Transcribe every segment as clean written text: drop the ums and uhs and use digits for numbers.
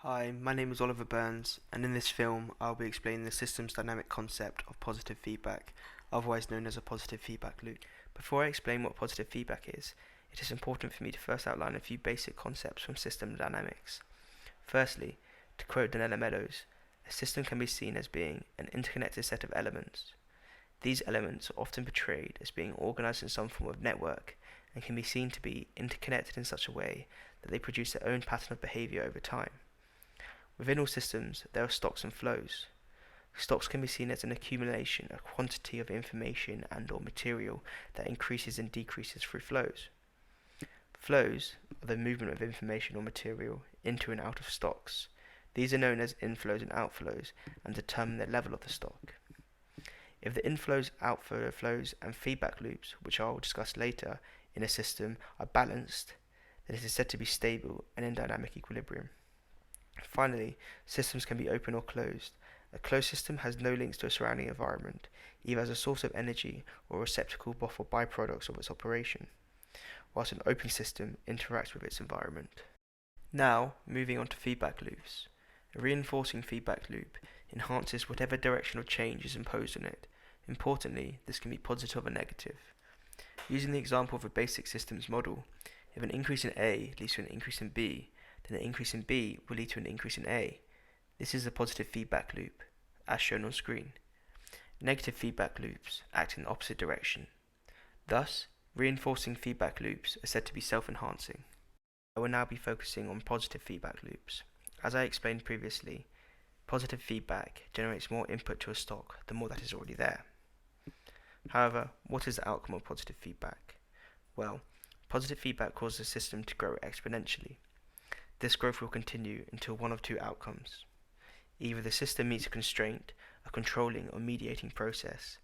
Hi, my name is Oliver Burns, and in this film I'll be explaining the system's dynamic concept of positive feedback, otherwise known as a positive feedback loop. Before I explain what positive feedback is, it is important for me to first outline a few basic concepts from system dynamics. Firstly, to quote Donella Meadows, a system can be seen as being an interconnected set of elements. These elements are often portrayed as being organized in some form of network and can be seen to be interconnected in such a way that they produce their own pattern of behavior over time. Within all systems, there are stocks and flows. Stocks can be seen as an accumulation, a quantity of information and/or material that increases and decreases through flows. Flows are the movement of information or material into and out of stocks. These are known as inflows and outflows and determine the level of the stock. If the inflows, outflows, and feedback loops, which I will discuss later, in a system are balanced, then it is said to be stable and in dynamic equilibrium. Finally, systems can be open or closed. A closed system has no links to a surrounding environment, either as a source of energy or a receptacle for byproducts of its operation, whilst an open system interacts with its environment. Now, moving on to feedback loops. A reinforcing feedback loop enhances whatever direction of change is imposed on it. Importantly, this can be positive or negative. Using the example of a basic systems model, if an increase in A leads to an increase in B, then an increase in B will lead to an increase in A. This is a positive feedback loop, as shown on screen. Negative feedback loops act in the opposite direction. Thus, reinforcing feedback loops are said to be self-enhancing. I will now be focusing on positive feedback loops. As I explained previously, positive feedback generates more input to a stock the more that is already there. However, what is the outcome of positive feedback? Well, positive feedback causes a system to grow exponentially. This growth will continue until one of two outcomes. Either the system meets a constraint, a controlling or mediating process.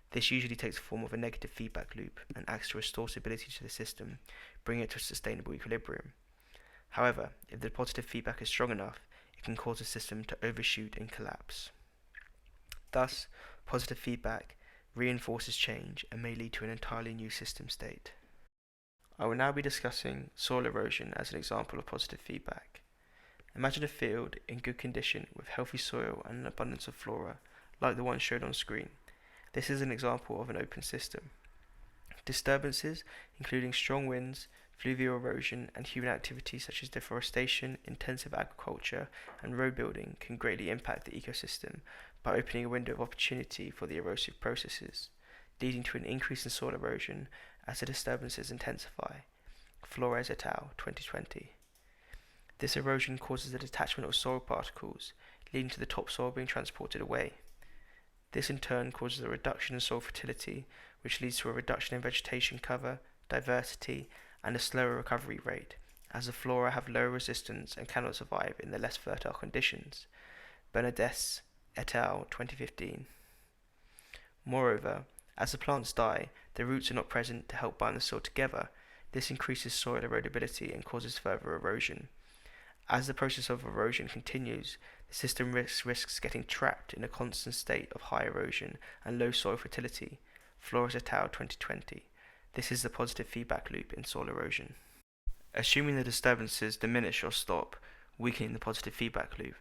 This usually takes the form of a negative feedback loop and acts to restore stability to the system, bringing it to a sustainable equilibrium. However, if the positive feedback is strong enough, it can cause the system to overshoot and collapse. Thus, positive feedback reinforces change and may lead to an entirely new system state. I will now be discussing soil erosion as an example of positive feedback. Imagine a field in good condition with healthy soil and an abundance of flora, like the one shown on screen. This is an example of an open system. Disturbances, including strong winds, fluvial erosion, and human activities such as deforestation, intensive agriculture, and road building can greatly impact the ecosystem by opening a window of opportunity for the erosive processes, leading to an increase in soil erosion as the disturbances intensify. Flores et al. 2020. This erosion causes the detachment of soil particles, leading to the topsoil being transported away. This in turn causes a reduction in soil fertility, which leads to a reduction in vegetation cover, diversity, and a slower recovery rate, as the flora have lower resistance and cannot survive in the less fertile conditions. Bernadette et al. 2015. Moreover, as the plants die, the roots are not present to help bind the soil together. This increases soil erodibility and causes further erosion. As the process of erosion continues, the system risks getting trapped in a constant state of high erosion and low soil fertility. Flores et al. 2020. This is the positive feedback loop in soil erosion. Assuming the disturbances diminish or stop, weakening the positive feedback loop,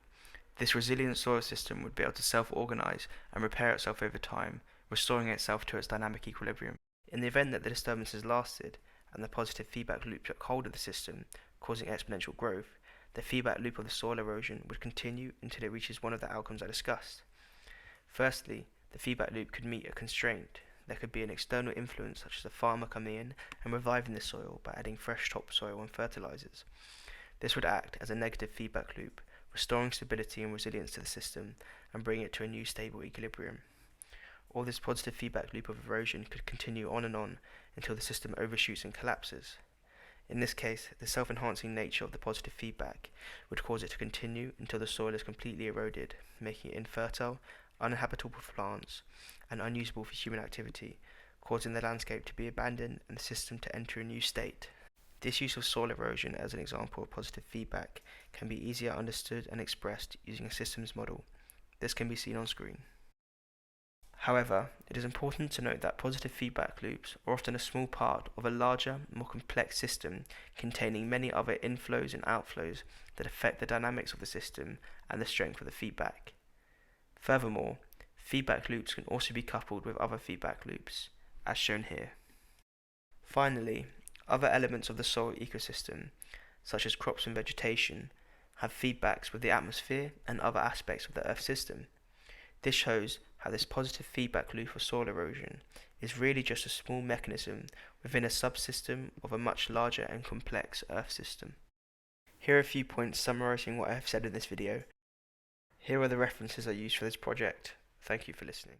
this resilient soil system would be able to self-organize and repair itself over time, restoring itself to its dynamic equilibrium. In the event that the disturbances lasted and the positive feedback loop took hold of the system, causing exponential growth, the feedback loop of the soil erosion would continue until it reaches one of the outcomes I discussed. Firstly, the feedback loop could meet a constraint. There could be an external influence such as a farmer coming in and reviving the soil by adding fresh topsoil and fertilizers. This would act as a negative feedback loop, restoring stability and resilience to the system and bringing it to a new stable equilibrium. Or this positive feedback loop of erosion could continue on until the system overshoots and collapses. In this case, the self-enhancing nature of the positive feedback would cause it to continue until the soil is completely eroded, making it infertile, uninhabitable for plants, and unusable for human activity, causing the landscape to be abandoned and the system to enter a new state. This use of soil erosion as an example of positive feedback can be easier understood and expressed using a systems model. This can be seen on screen. However, it is important to note that positive feedback loops are often a small part of a larger, more complex system containing many other inflows and outflows that affect the dynamics of the system and the strength of the feedback. Furthermore, feedback loops can also be coupled with other feedback loops, as shown here. Finally, other elements of the soil ecosystem, such as crops and vegetation, have feedbacks with the atmosphere and other aspects of the Earth system. This shows how this positive feedback loop for soil erosion is really just a small mechanism within a subsystem of a much larger and complex Earth system. Here are a few points summarizing what I have said in this video. Here are the references I used for this project. Thank you for listening.